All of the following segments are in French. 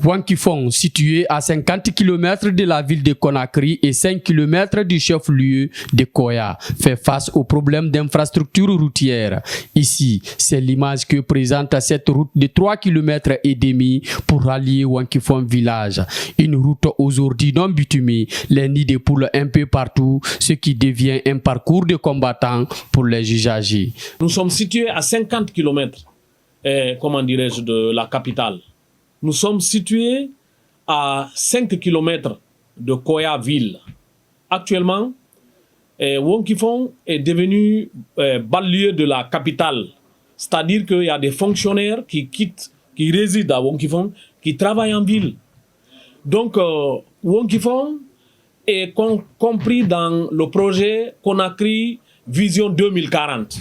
Wankifong, situé à 50 km de la ville de Conakry et 5 km du chef-lieu de Koya, fait face aux problèmes d'infrastructure routière. Ici, c'est l'image que présente cette route de 3 km et demi pour rallier Wankifong village. Une route aujourd'hui non bitumée, les nids de poules un peu partout, ce qui devient un parcours de combattants pour les usagers. Nous sommes situés à 50 km, de la capitale. Nous sommes situés à 5 km de Koya ville. Actuellement, Wankifong est devenu banlieue de la capitale. C'est-à-dire qu'il y a des fonctionnaires qui résident à Wankifong, qui travaillent en ville. Donc, Wankifong est compris dans le projet Conakry Vision 2040.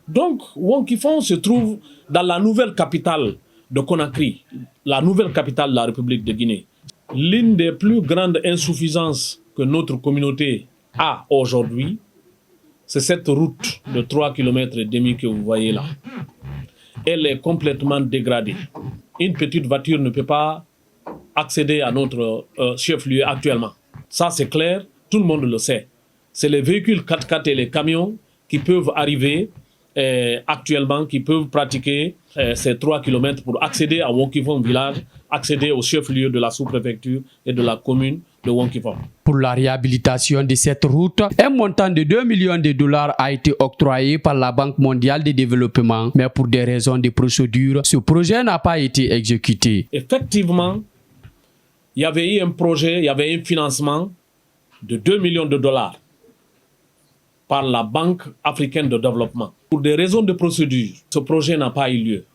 Donc, Wankifong se trouve dans la nouvelle capitale de Conakry, la nouvelle capitale de la République de Guinée. L'une des plus grandes insuffisances que notre communauté a aujourd'hui, c'est cette route de 3 km et demi que vous voyez là. Elle est complètement dégradée. Une petite voiture ne peut pas accéder à notre chef-lieu actuellement. Ça, c'est clair, tout le monde le sait. C'est les véhicules 4x4 et les camions qui peuvent arriver actuellement, qui peuvent pratiquer ces 3 km pour accéder à Wankifong village, accéder au chef-lieu de la sous-préfecture et de la commune de Wankifong. Pour la réhabilitation de cette route, un montant de 2 millions de dollars a été octroyé par la Banque mondiale de développement, mais pour des raisons de procédure, ce projet n'a pas été exécuté. Effectivement, il y avait eu un projet, il y avait un financement de 2 millions de dollars par la Banque africaine de développement. Pour des raisons de procédure, ce projet n'a pas eu lieu.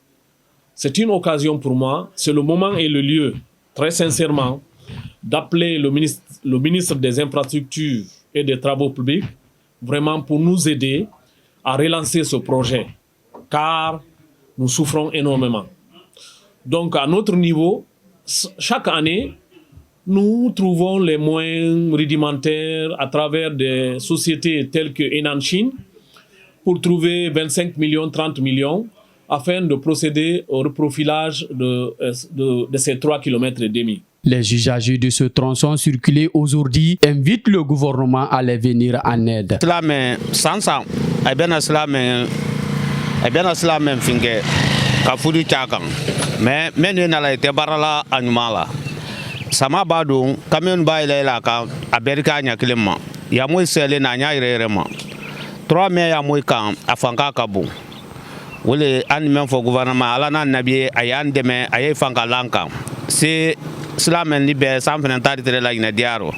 C'est une occasion pour moi, c'est le moment et le lieu, très sincèrement, d'appeler le ministre des Infrastructures et des Travaux publics, vraiment pour nous aider à relancer ce projet, car nous souffrons énormément. Donc à notre niveau, chaque année, nous trouvons les moyens rudimentaires à travers des sociétés telles que Henan Chine pour trouver 25 millions, 30 millions afin de procéder au reprofilage de ces 3 km et demi. Les usagers de ce tronçon circulé aujourd'hui invitent le gouvernement à les venir en aide. Sama badung kamion baile la ka Amerika nya kilema ya moy sele na nya irerema 3 mai ya moy kan afanka kabu wole an men fo gouvernement ala na nabi ayan deme ayay fanka lanka c'est islamen libe sans fenantari tere la ina diaro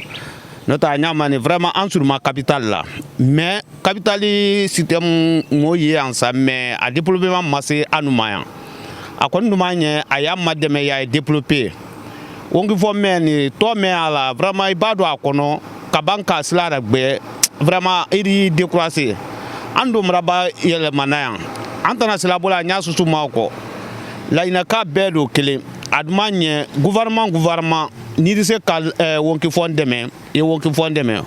nota nya mani vraiment en sur ma capitale là mais capitale système moyi ensemble mais a développement massé anumaya akon numanye ayam mademe ya développer Wankifong meni to me ala vraiment ibado akono kabanka slara gbe vraiment iri décroisé ando mraba yele manaya antana sila bola nya susu mako la inaka bedo kele admanye gouvernement ni dise kal Wankifong deme et Wankifong deme.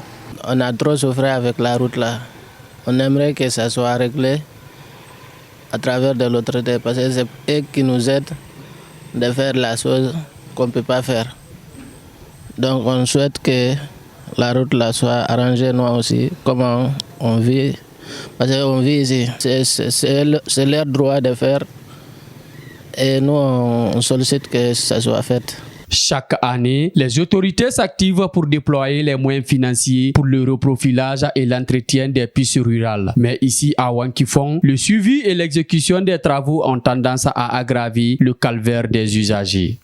On a trop souffert avec la route là. On aimerait que ça soit réglé à travers de l'autorité parce que c'est eux qui nous aident de faire la chose qu'on ne peut pas faire. Donc on souhaite que la route là soit arrangée nous aussi, comment on vit, parce qu'on vit ici, c'est leur droit de faire et nous on sollicite que ça soit fait. Chaque année, les autorités s'activent pour déployer les moyens financiers pour le reprofilage et l'entretien des pistes rurales. Mais ici à Wankifong, le suivi et l'exécution des travaux ont tendance à aggraver le calvaire des usagers.